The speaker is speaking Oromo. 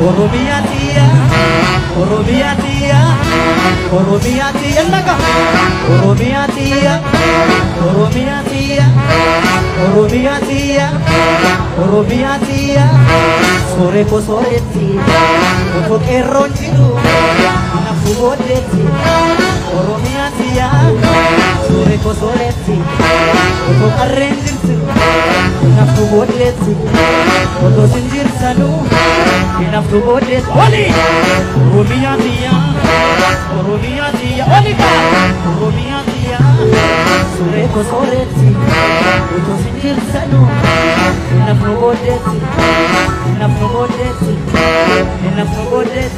Oromia tia, Oromia tia, Oromia tia, naga. Oromia tia, Oromia tia, Oromia tia, Oromia tia. Sore ko sore tia, untuk eron jiru, nafsu bode tia. Oromia tia, sore ko sore tia, untuk arrange tia, nafsu bode tia. Untuk sinjir sanu. Enough to go this Oli Oromia tia Oromia tia Oliva Oromia tia Sore ko sore tia Uto sinjir sanu Enough to go this Enough to go this Enough to go this